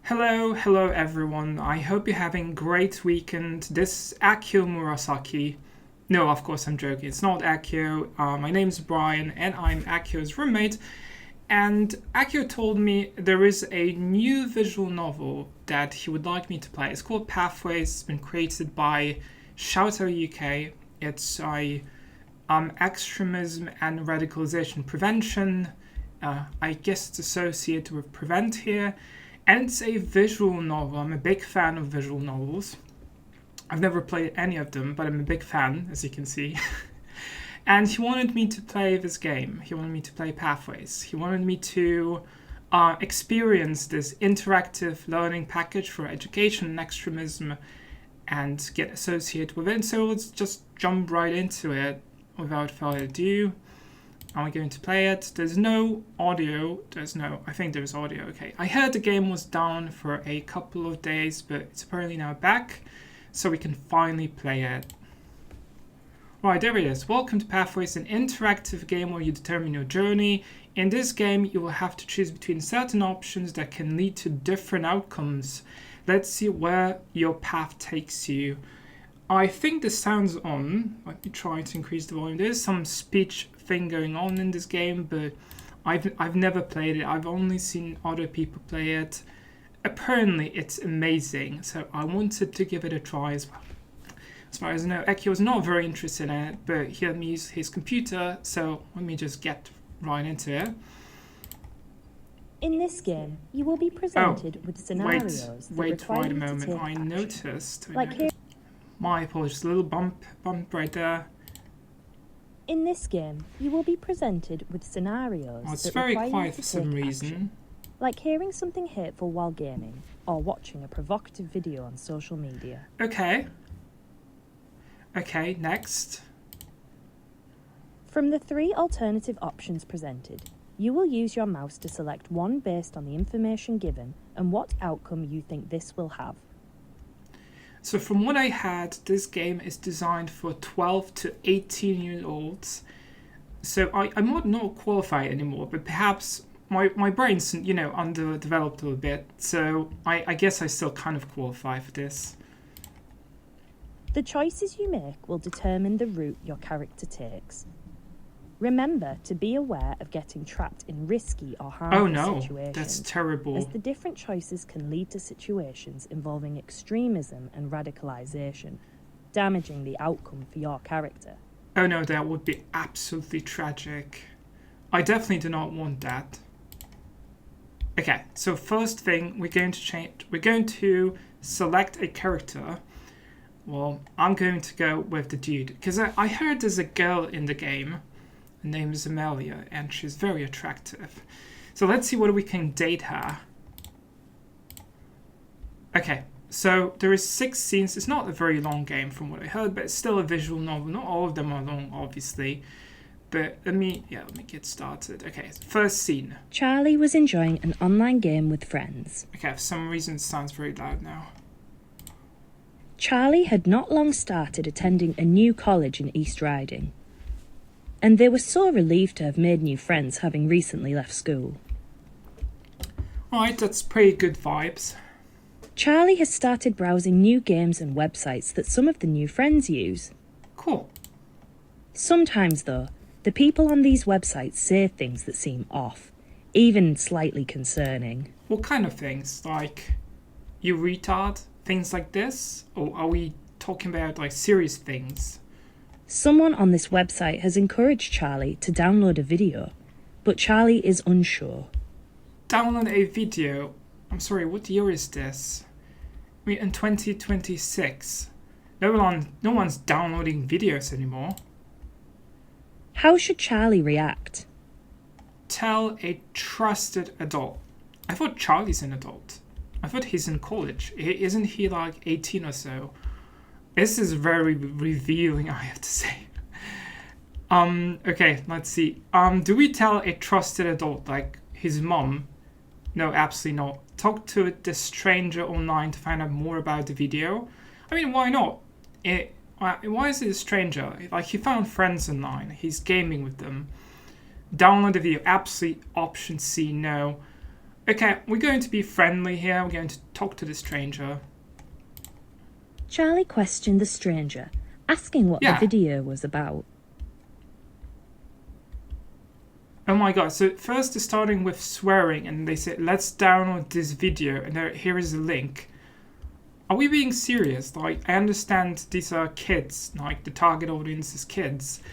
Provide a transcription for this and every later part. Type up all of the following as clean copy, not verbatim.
Hello everyone. I hope you're having a great weekend. This is Akio Murasaki. No, of course I'm joking. It's not Akio. My name's Brian and I'm Akio's roommate. And Akio told me there is a new visual novel that he would like me to play. It's called Pathways. It's been created by Shoutout UK. It's a extremism and radicalization prevention. I guess it's associated with prevent here. And it's a visual novel. I'm a big fan of visual novels. I've never played any of them, but I'm a big fan, as you can see. And he wanted me to play this game. He wanted me to play Pathways. He wanted me to experience this interactive learning package for education and extremism and get associated with it. So let's just jump right into it without further ado. I'm going to play it. There's no audio. I think there's audio. Okay. I heard the game was down for a couple of days, but it's apparently now back, so we can finally play it. Right, there it is. Welcome to Pathways, an interactive game where you determine your journey. In this game, you will have to choose between certain options that can lead to different outcomes. Let's see where your path takes you. I think the sound's on. Let me try to increase the volume. There's some speech thing going on in this game, but I've never played it. I've only seen other people play it. Apparently it's amazing, so I wanted to give it a try as well. As far as I know, Eki was not very interested in it, but he let me use his computer, so let me just get right into it. In this game, you will be presented with scenarios that require wait a you to moment. take I action. noticed. My apologies, a little bump right there. In this game, you will be presented with scenarios It's that very require you quiet to for some take reason. action, like hearing something hateful while gaming or watching a provocative video on social media. Okay, next. From the 3 alternative options presented, you will use your mouse to select one based on the information given and what outcome you think this will have. So from what I had, this game is designed for 12 to 18-year-olds. So I might not qualify anymore, but perhaps my brain's, underdeveloped a little bit. So I guess I still kind of qualify for this. The choices you make will determine the route your character takes. Remember to be aware of getting trapped in risky or harmful situations. That's terrible. As the different choices can lead to situations involving extremism and radicalization, damaging the outcome for your character. Oh no, that would be absolutely tragic. I definitely do not want that. Okay, so first thing we're going to select a character. Well, I'm going to go with the dude, because I heard there's a girl in the game. Her name is Amelia, and she's very attractive. So let's see whether we can date her. Okay, so there is 6 scenes. It's not a very long game from what I heard, but it's still a visual novel. Not all of them are long, obviously. But let me get started. Okay, first scene. Charlie was enjoying an online game with friends. Okay, for some reason it sounds very loud now. Charlie had not long started attending a new college in East Riding, and they were so relieved to have made new friends having recently left school. Alright, that's pretty good vibes. Charlie has started browsing new games and websites that some of the new friends use. Cool. Sometimes, though, the people on these websites say things that seem off, even slightly concerning. What kind of things? Like, you retard? Things like this? Or are we talking about, like, serious things? Someone on this website has encouraged Charlie to download a video, but Charlie is unsure. Download a video? I'm sorry, what year is this? We're in 2026. No one's downloading videos anymore. How should Charlie react? Tell a trusted adult. I thought Charlie's an adult. I thought he's in college. Isn't he like 18 or so? This is very revealing, I have to say. Okay, let's see. Do we tell a trusted adult, like his mom? No, absolutely not. Talk to this stranger online to find out more about the video. I mean, why not? Why is it a stranger? Like, he found friends online. He's gaming with them. Download the video. Absolutely option C, no. Okay, we're going to be friendly here. We're going to talk to the stranger. Charlie questioned the stranger, asking what the video was about. Oh my god, so first they're starting with swearing and they say, let's download this video and here is a link. Are we being serious? Like, I understand these are kids, like the target audience is kids,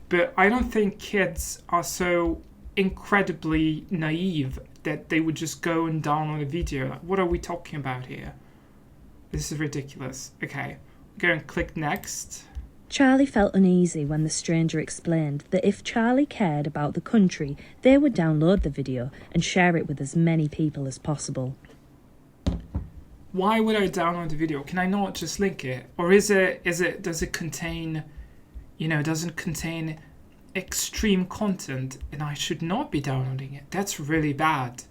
but I don't think kids are so incredibly naive that they would just go and download a video. Like, what are we talking about here? This is ridiculous. Okay, go and click next. Charlie felt uneasy when the stranger explained that if Charlie cared about the country, they would download the video and share it with as many people as possible. Why would I download the video? Can I not just link it? Or does it contain, doesn't contain extreme content and I should not be downloading it? That's really bad.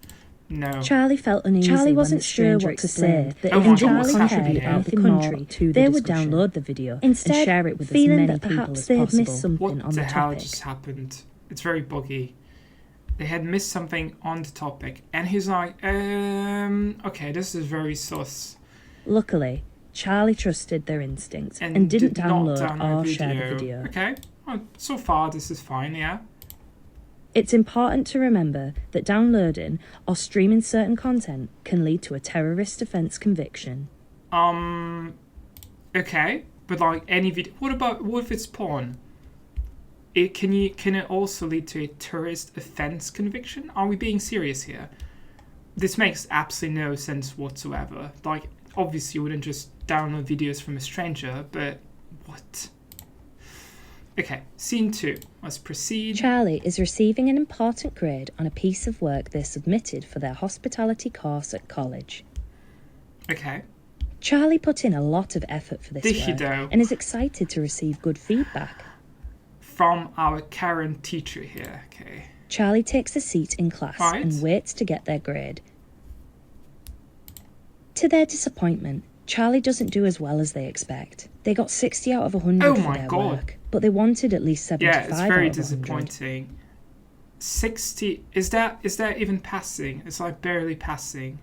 No. Charlie felt uneasy. Charlie wasn't sure what to say. That if Charlie cared about the country, they would download the video instead and share it with as many people as possible. Missed something on the topic. What the hell just happened? It's very buggy. They had missed something on the topic, and he's like, okay, this is very sus. Luckily, Charlie trusted their instincts and didn't download or share the video. Okay, well, so far this is fine, yeah. It's important to remember that downloading or streaming certain content can lead to a terrorist offence conviction. Okay, but like any video, what if it's porn? Can it also lead to a terrorist offence conviction? Are we being serious here? This makes absolutely no sense whatsoever. Like, obviously you wouldn't just download videos from a stranger, but what? Okay, scene 2. Let's proceed. Charlie is receiving an important grade on a piece of work they submitted for their hospitality course at college. Okay. Charlie put in a lot of effort for this work and is excited to receive good feedback. From our current teacher here, okay. Charlie takes a seat in class and waits to get their grade. To their disappointment, Charlie doesn't do as well as they expect. They got 60 out of 100 for their work, but they wanted at least 75 out of 100. Yeah, it's very disappointing. 60, is that even passing? It's like barely passing.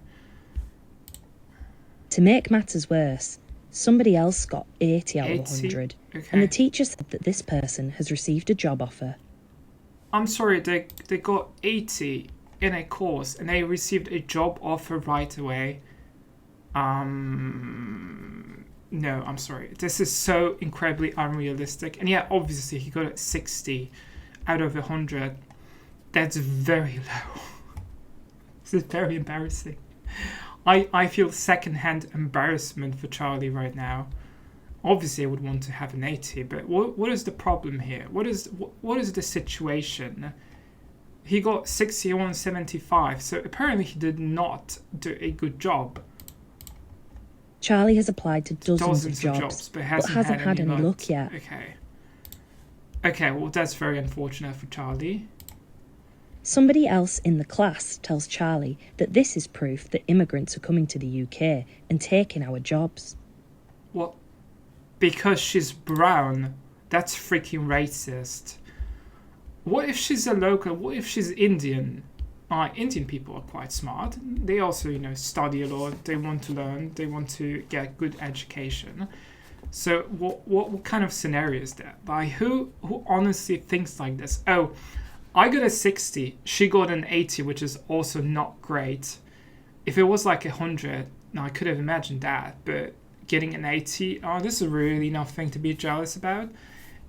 To make matters worse, somebody else got 80 out of 100, and the teacher said that this person has received a job offer. I'm sorry, they got 80 in a course, and they received a job offer right away. No, I'm sorry. This is so incredibly unrealistic. And yeah, obviously he got 60 out of 100. That's very low. This is very embarrassing. I feel secondhand embarrassment for Charlie right now. Obviously I would want to have an 80, but what is the problem here? What is the situation? He got 61, 75, so apparently he did not do a good job. Charlie has applied to dozens of jobs but hasn't had any luck yet. Okay, well that's very unfortunate for Charlie. Somebody else in the class tells Charlie that this is proof that immigrants are coming to the UK and taking our jobs. What? Because she's brown? That's freaking racist. What if she's a local? What if she's Indian? Indian people are quite smart. They also, study a lot. They want to learn. They want to get good education. So what kind of scenario is that? Like, who honestly thinks like this? Oh, I got a 60. She got an 80, which is also not great. If it was like 100, now I could have imagined that. But getting an 80, this is really nothing to be jealous about.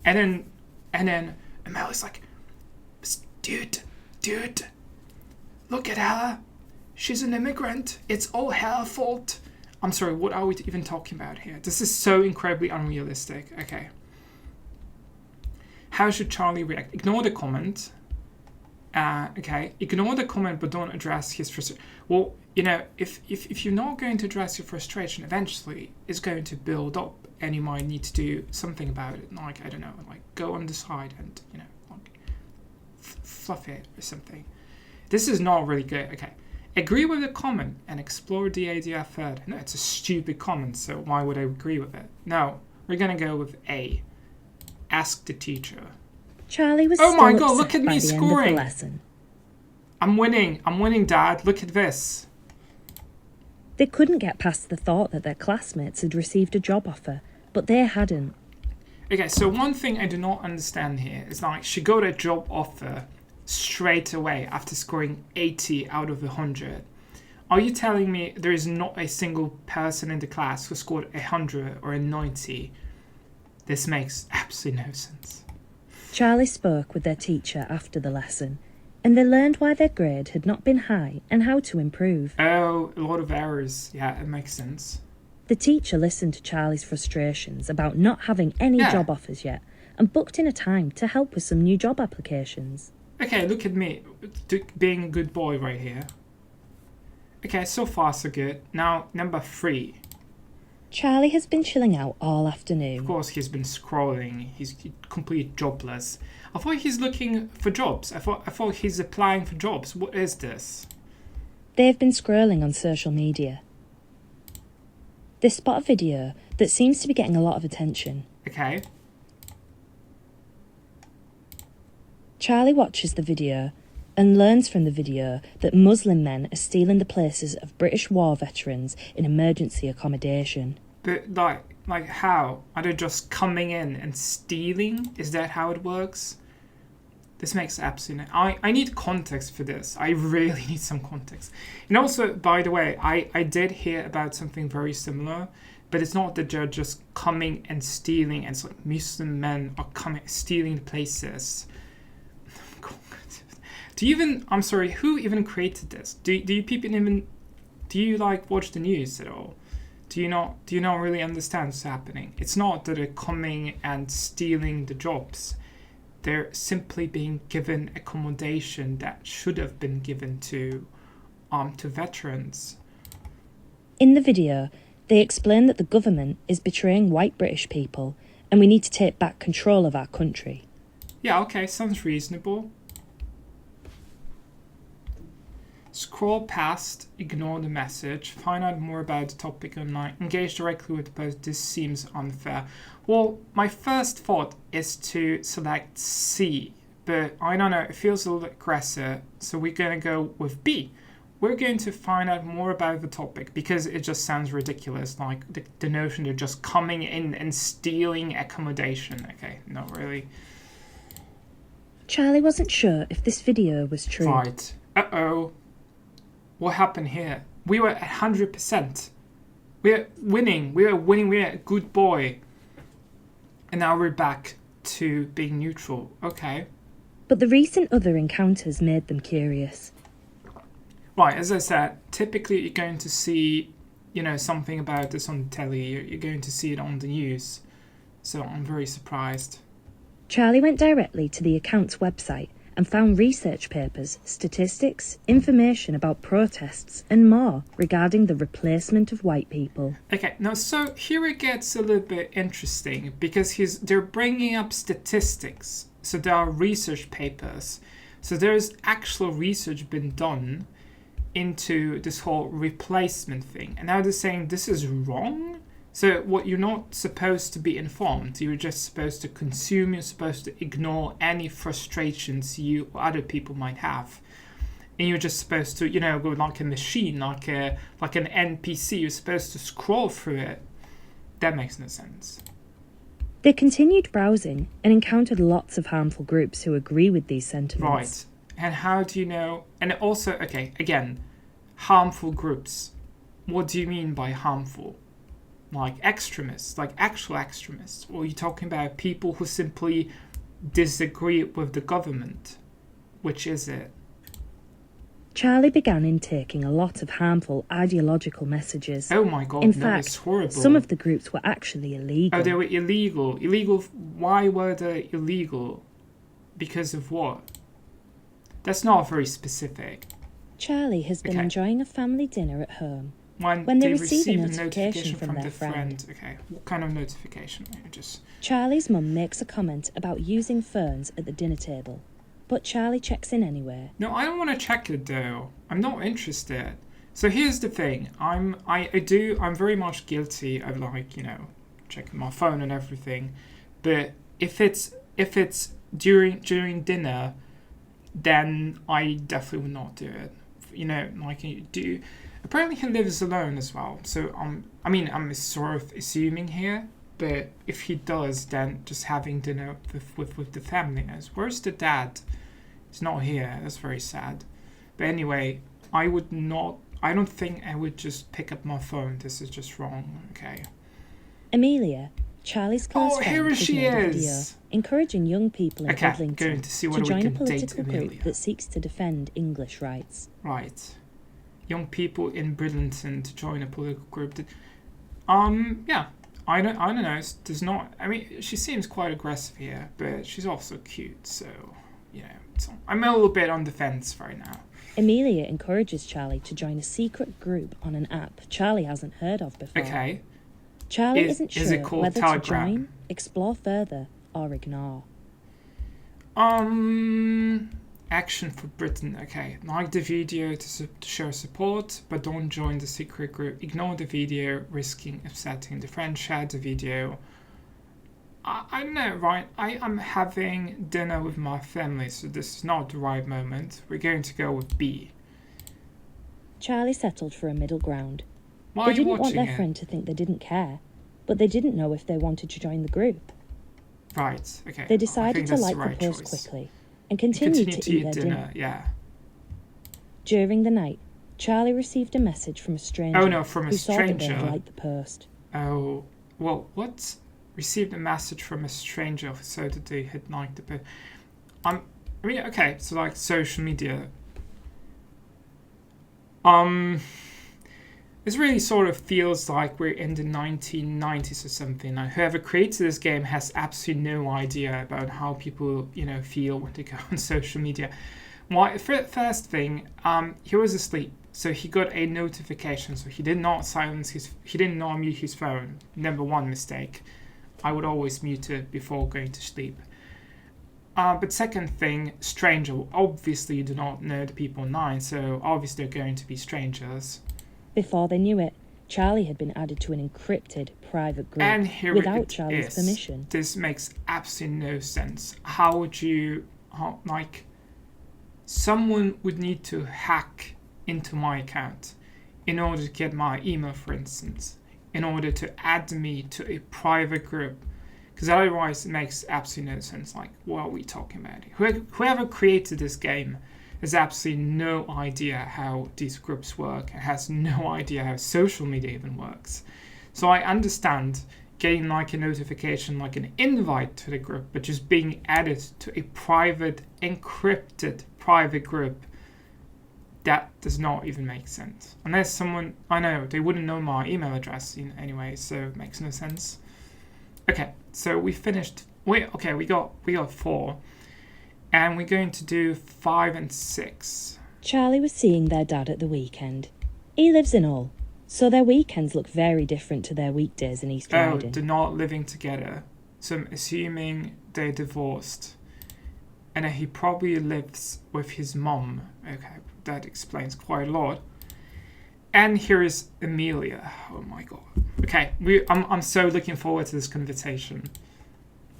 And then Amelia's like, dude, look at her. She's an immigrant. It's all her fault. I'm sorry, what are we even talking about here? This is so incredibly unrealistic. Okay. How should Charlie react? Ignore the comment. Okay, ignore the comment but don't address his frustration. Well, if you're not going to address your frustration, eventually it's going to build up and you might need to do something about it. Like, I don't know, like go on the side and, like fluff it or something. This is not really good. Okay, agree with the comment and explore the idea further. No, it's a stupid comment, so why would I agree with it? No, we're going to go with A. Ask the teacher. Charlie was oh my god, look at me scoring. Lesson. I'm winning, Dad. Look at this. They couldn't get past the thought that their classmates had received a job offer, but they hadn't. Okay, so one thing I do not understand here is like she got a job offer straight away after scoring 80 out of 100. Are you telling me there is not a single person in the class who scored 100 or a 90? This makes absolutely no sense. Charlie spoke with their teacher after the lesson, and they learned why their grade had not been high and how to improve. Oh, a lot of errors. Yeah, it makes sense. The teacher listened to Charlie's frustrations about not having any job offers yet and booked in a time to help with some new job applications. Okay, look at me, being a good boy right here. Okay, so far so good. Now, number 3. Charlie has been chilling out all afternoon. Of course, he's been scrolling. He's completely jobless. I thought he's looking for jobs. I thought he's applying for jobs. What is this? They've been scrolling on social media. They spot a video that seems to be getting a lot of attention. Okay. Charlie watches the video and learns from the video that Muslim men are stealing the places of British war veterans in emergency accommodation. But like how? Are they just coming in and stealing? Is that how it works? This makes absolutely... I need context for this. I really need some context. And also, by the way, I did hear about something very similar, but it's not that they're just coming and stealing, and it's like Muslim men are coming stealing the places. Do you even... I'm sorry, who even created this? Do you people even... Do you like watch the news at all? Do you not really understand what's happening? It's not that they're coming and stealing the jobs. They're simply being given accommodation that should have been given to veterans. In the video, they explain that the government is betraying white British people and we need to take back control of our country. Yeah, okay, sounds reasonable. Scroll past, ignore the message, find out more about the topic online, engage directly with the post. This seems unfair. Well, my first thought is to select C, but I don't know, it feels a little aggressive, so we're going to go with B. We're going to find out more about the topic because it just sounds ridiculous, like the notion they're just coming in and stealing accommodation. Okay, not really. Charlie wasn't sure if this video was true. Right. Uh-oh. What happened here? We were at 100%. We're winning. We're a good boy. And now we're back to being neutral. Okay. But the recent other encounters made them curious. Right, as I said, typically you're going to see, something about this on the telly. You're going to see it on the news. So I'm very surprised. Charlie went directly to the account's website and found research papers, statistics, information about protests and more regarding the replacement of white people. Okay, now so here it gets a little bit interesting because they're bringing up statistics. So there are research papers. So there's actual research been done into this whole replacement thing. And now they're saying this is wrong? So what, you're not supposed to be informed. You're just supposed to consume. You're supposed to ignore any frustrations you or other people might have. And you're just supposed to, go like a machine, like an NPC. You're supposed to scroll through it. That makes no sense. They continued browsing and encountered lots of harmful groups who agree with these sentiments. Right. And how do you know? And also, okay, again, harmful groups. What do you mean by harmful? Like extremists, like actual extremists? Or are you talking about people who simply disagree with the government? Which is it? Charlie began intaking a lot of harmful ideological messages. Oh my god, In no, fact, it's horrible. Some of the groups were actually illegal. Oh, they were illegal. Illegal, why were they illegal? Because of what? That's not very specific. Charlie has been enjoying a family dinner at home when they receive receive a notification from their friend. Okay, what kind of notification? Charlie's mum makes a comment about using phones at the dinner table, but Charlie checks in anyway. No, I don't want to check it though. I'm not interested. So here's the thing. I'm very much guilty of checking my phone and everything. But if it's during dinner, then I definitely would not do it. You know, like you do. Apparently he lives alone as well. So I'm sort of assuming here, but if he does, then just having dinner with the family. Where's the dad? He's not here. That's very sad. But anyway, I don't think I would just pick up my phone. This is just wrong. Okay. Amelia, Charlie's close friend, here has she made a video is. encouraging young people in Okay, Bridlington going to see to whether we join a can date political Amelia. group that seeks to defend English rights. Right. Young people in Bridlington to join a political group that, yeah. I don't know. There's not. I mean, she seems quite aggressive here, but she's also cute. So, you know, I'm a little bit on the fence right now. Amelia encourages Charlie to join a secret group on an app Charlie hasn't heard of before. Okay. Charlie isn't sure it called whether Telegram? to join, explore further, or ignore. Action for Britain. Okay, like the video to show support, but don't join the secret group. Ignore the video, risking upsetting the friend. Share the video. I don't know, right? I am having dinner with my family, so this is not the right moment. We're going to go with B. Charlie settled for a middle ground. Why They are you didn't want watching their it? friend to think they didn't care, but they didn't know if they wanted to join the group. Right, okay. They decided to like right the post choice. quickly and continued to eat their dinner. Yeah. During the night, Charlie received a message from a stranger Oh no, from a who saw that they stranger. had liked the post. Oh, well, what? Received a message from a stranger so that they had liked the post. I mean, okay, so like social media. This really sort of feels like we're in the 1990s or something. Like whoever created this game has absolutely no idea about how people, you know, feel when they go on social media. Why? First thing, he was asleep, so he got a notification. So he did not he did not mute his phone. Number one mistake. I would always mute it before going to sleep. But second thing, stranger. Obviously, you do not know the people online, so obviously they're going to be strangers. Before they knew it, Charlie had been added to an encrypted private group And here without it Charlie's is. permission. This makes absolutely no sense. How would you, someone would need to hack into my account in order to get my email, for instance, in order to add me to a private group, because otherwise it makes absolutely no sense. Like, what are we talking about? Whoever created this game has absolutely no idea how these groups work and has no idea how social media even works. So I understand getting like a notification, like an invite to the group, but just being added to a private, encrypted private group, that does not even make sense. Unless someone, I know, they wouldn't know my email address anyway, so it makes no sense. Okay, so we finished, we got 4. And we're going to do 5 and 6. Charlie was seeing their dad at the weekend. He lives in Hull, so their weekends look very different to their weekdays in East Riding. Oh, they're not living together. So I'm assuming they're divorced. And then he probably lives with his mum. Okay, that explains quite a lot. And here is Amelia. Oh my god. Okay, I'm so looking forward to this conversation.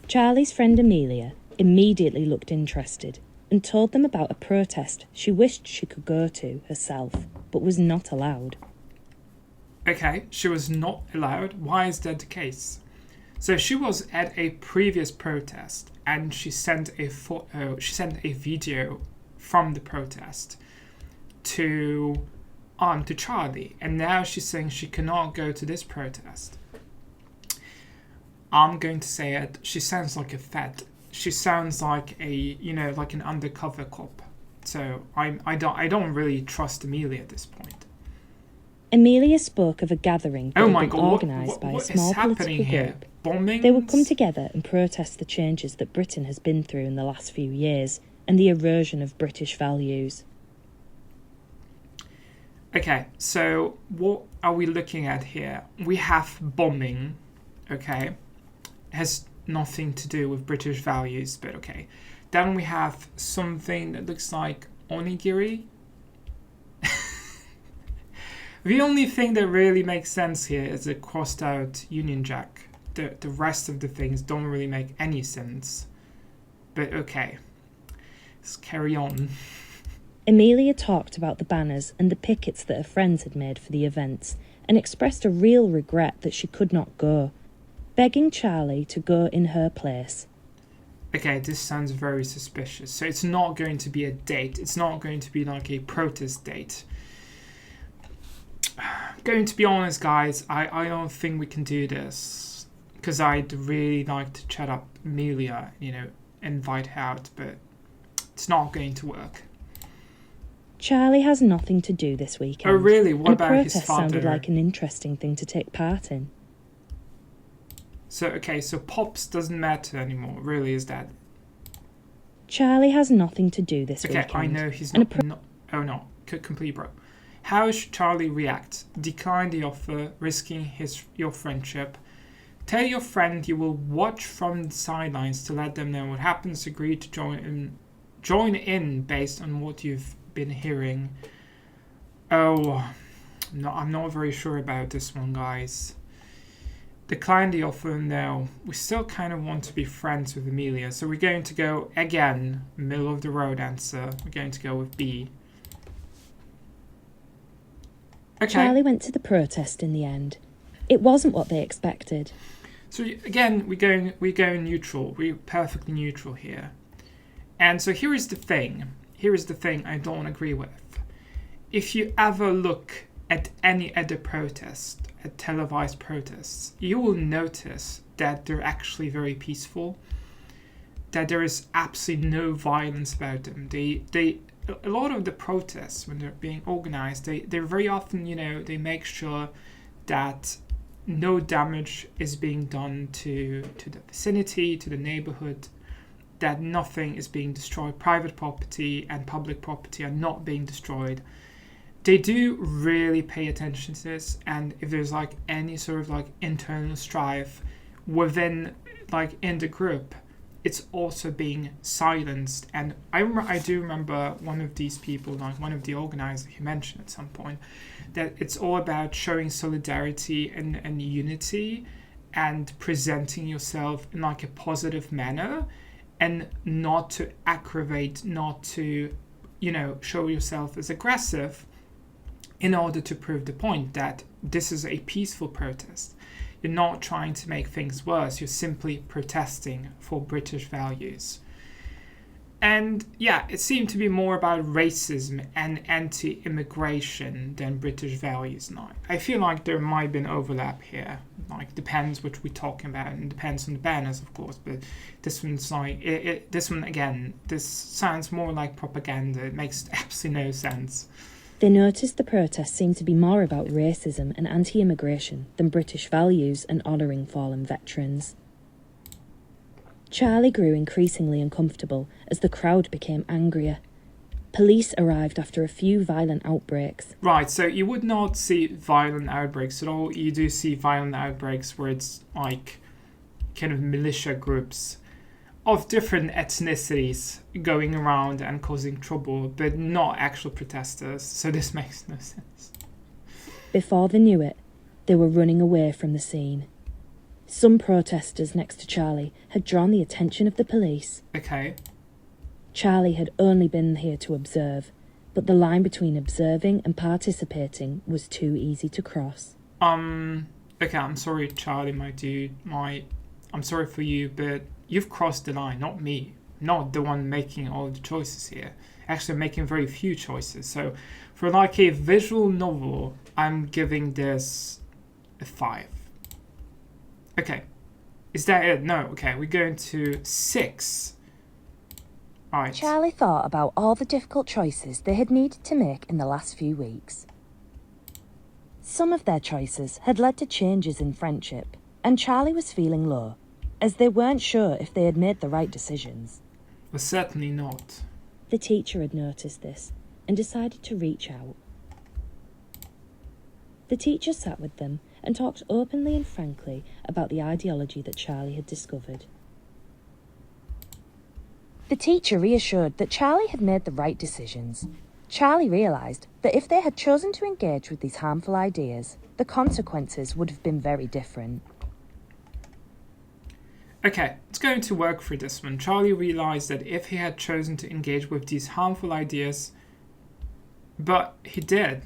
Charlie's friend Amelia immediately looked interested and told them about a protest she wished she could go to herself, but was not allowed. Okay, she was not allowed. Why is that the case? So she was at a previous protest and she sent a video from the protest to Charlie, and now she's saying she cannot go to this protest. I'm going to say it. She sounds like a fed. She sounds like like an undercover cop. So I don't really trust Amelia at this point. Amelia spoke of a gathering that Oh had my been god! organised by a What is small happening political here? group. Bombings? They would come together and protest the changes that Britain has been through in the last few years and the erosion of British values. Okay, so what are we looking at here? We have bombing, okay? Has nothing to do with British values, but okay. Then we have something that looks like onigiri. The only thing that really makes sense here is a crossed out Union Jack. The rest of the things don't really make any sense. But okay. Let's carry on. Amelia talked about the banners and the pickets that her friends had made for the events and expressed a real regret that she could not go, begging Charlie to go in her place. Okay, this sounds very suspicious. So it's not going to be a date. It's not going to be like a protest date. Going to be honest, guys, I don't think we can do this. Because I'd really like to chat up Amelia, invite her out, but it's not going to work. Charlie has nothing to do this weekend. Oh, really? What and about his protest father? Sounded like an interesting thing to take part in. So Pops doesn't matter anymore, really, is that? Charlie has nothing to do this weekend. Okay, I know he's not... oh, no. Completely broke. How should Charlie react? Decline the offer, risking your friendship. Tell your friend you will watch from the sidelines to let them know what happens. Agree to join in based on what you've been hearing. Oh, no, I'm not very sure about this one, guys. Decline the offer. No, we still kind of want to be friends with Amelia, so we're going to go again, middle of the road answer. We're going to go with B. Okay. Charlie went to the protest in the end. It wasn't what they expected. So again, we're going neutral. We're perfectly neutral here. And so here is the thing I don't agree with. If you ever look at any other protest, at televised protests, you will notice that they're actually very peaceful, that there is absolutely no violence about them. A lot of the protests, when they're being organized, they're very often, they make sure that no damage is being done to the vicinity, to the neighborhood, that nothing is being destroyed. Private property and public property are not being destroyed. They do really pay attention to this, and if there's any sort of internal strife within in the group, it's also being silenced. And I do remember one of these people, one of the organizers, he mentioned at some point that it's all about showing solidarity and unity and presenting yourself in a positive manner, and not to aggravate, not to show yourself as aggressive, in order to prove the point that this is a peaceful protest. You're not trying to make things worse. You're simply protesting for British values. And yeah, it seemed to be more about racism and anti-immigration than British values now. I feel like there might be an overlap here. Depends which we're talking about, and depends on the banners, of course. But this one's this one again. This sounds more like propaganda. It makes absolutely no sense. They noticed the protests seemed to be more about racism and anti-immigration than British values and honouring fallen veterans. Charlie grew increasingly uncomfortable as the crowd became angrier. Police arrived after a few violent outbreaks. Right, so you would not see violent outbreaks at all. You do see violent outbreaks where it's kind of militia groups of different ethnicities going around and causing trouble, but not actual protesters. So this makes no sense. Before they knew it, they were running away from the scene. Some protesters next to Charlie had drawn the attention of the police. Okay. Charlie had only been here to observe, but the line between observing and participating was too easy to cross. Okay, I'm sorry, Charlie, my dude. I'm sorry for you, but you've crossed the line, not me. Not the one making all the choices here. Actually, I'm making very few choices. So, for a visual novel, I'm giving this a 5. Okay. Is that it? No. Okay, we're going to 6. All right. Charlie thought about all the difficult choices they had needed to make in the last few weeks. Some of their choices had led to changes in friendship, and Charlie was feeling low, as they weren't sure if they had made the right decisions. Well, certainly not. The teacher had noticed this and decided to reach out. The teacher sat with them and talked openly and frankly about the ideology that Charlie had discovered. The teacher reassured that Charlie had made the right decisions. Charlie realised that if they had chosen to engage with these harmful ideas, the consequences would have been very different. Okay, it's going to work for this one. Charlie realized that if he had chosen to engage with these harmful ideas, but he did.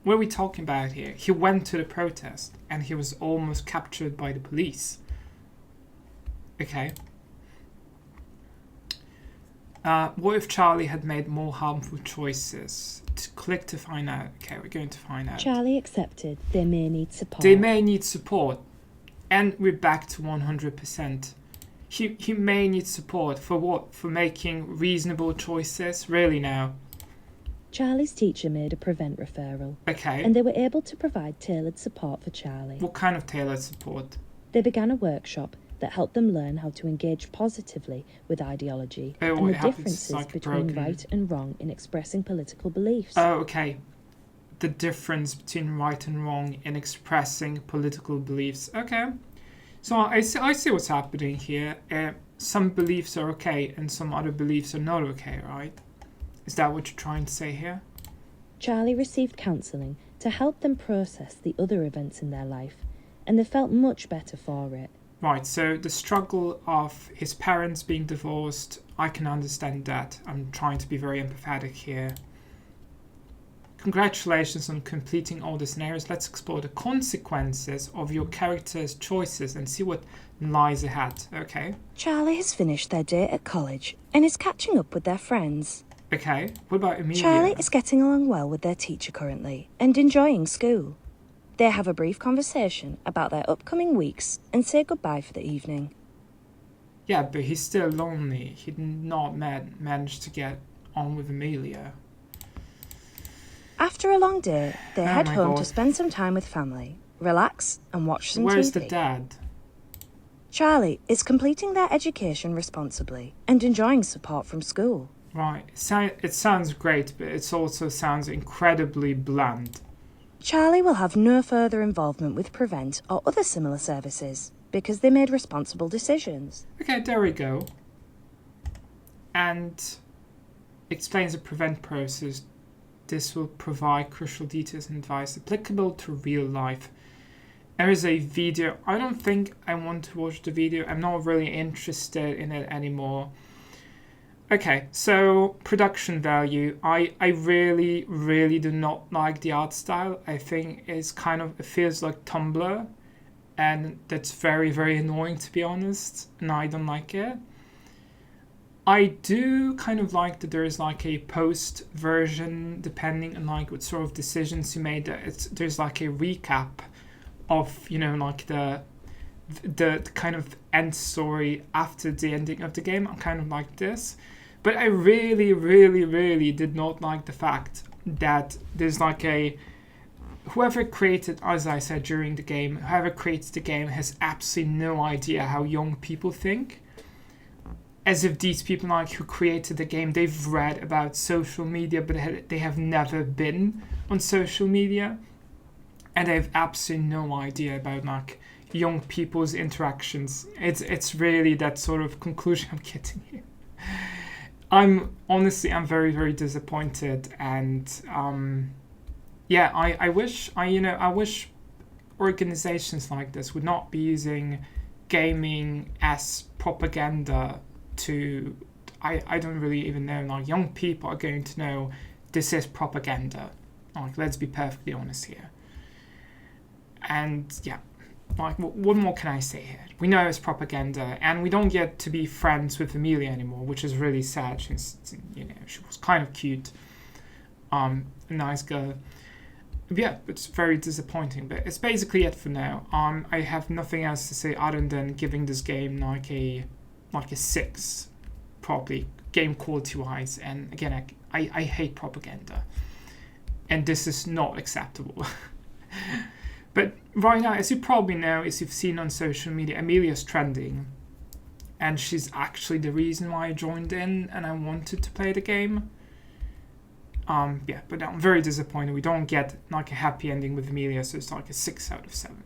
What are we talking about here? He went to the protest and he was almost captured by the police. Okay. What if Charlie had made more harmful choices? Click to find out. Okay, we're going to find out. Charlie accepted they may need support. They may need support. And we're back to 100%. He may need support for what? For making reasonable choices? Really now? Charlie's teacher made a prevent referral. Okay. And they were able to provide tailored support for Charlie. What kind of tailored support? They began a workshop that helped them learn how to engage positively with ideology and the differences like between right and wrong in expressing political beliefs. Oh, okay. The difference between right and wrong in expressing political beliefs. Okay. So I see what's happening here. Some beliefs are okay and some other beliefs are not okay, right? Is that what you're trying to say here? Charlie received counselling to help them process the other events in their life, and they felt much better for it. Right, so the struggle of his parents being divorced, I can understand that. I'm trying to be very empathetic here. Congratulations on completing all the scenarios. Let's explore the consequences of your character's choices and see what lies ahead. Okay. Charlie has finished their day at college and is catching up with their friends. Okay, what about Amelia? Charlie is getting along well with their teacher currently and enjoying school. They have a brief conversation about their upcoming weeks and say goodbye for the evening. Yeah, but he's still lonely. He did not manage to get on with Amelia. After a long day, they head my home God. to spend some time with family, relax and watch some Where's TV. the dad? Charlie is completing their education responsibly and enjoying support from school. Right, it sounds great, but it also sounds incredibly bland. Charlie will have no further involvement with Prevent or other similar services because they made responsible decisions. Okay, there we go. And explains the Prevent process. This will provide crucial details and advice applicable to real life. There is a video. I don't think I want to watch the video. I'm not really interested in it anymore. Okay, so production value. I really, really do not like the art style. I think it feels like Tumblr, and that's very, very annoying, to be honest, and I don't like it. I do kind of like that there is like a post version, depending on like what sort of decisions you made. There's like a recap of, like the kind of end story after the ending of the game. I'm kind of like this. But I really, really, really did not like the fact that there's like whoever created, as I said during the game, whoever creates the game has absolutely no idea how young people think. As if these people who created the game, they've read about social media, but they have never been on social media. And they have absolutely no idea about young people's interactions. It's really that sort of conclusion I'm getting here. I'm very, very disappointed, and I wish organizations like this would not be using gaming as propaganda to. I don't really even know. Young people are going to know this is propaganda. Let's be perfectly honest here. And yeah. What more can I say here? We know it's propaganda, and we don't get to be friends with Amelia anymore, which is really sad. She was kind of cute, a nice girl. Yeah, it's very disappointing, but it's basically it for now. I have nothing else to say other than giving this game like a 6, probably game quality wise. And again, I hate propaganda, and this is not acceptable. But right now, as you probably know, as you've seen on social media, Amelia's trending. And she's actually the reason why I joined in and I wanted to play the game. But I'm very disappointed. We don't get a happy ending with Amelia, so it's a 6 out of 7.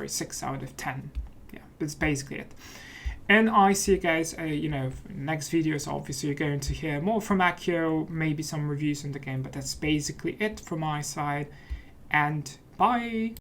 6 out of 10. Yeah, that's basically it. And I see you guys, next videos, obviously you're going to hear more from Akio, maybe some reviews on the game, but that's basically it from my side. And bye!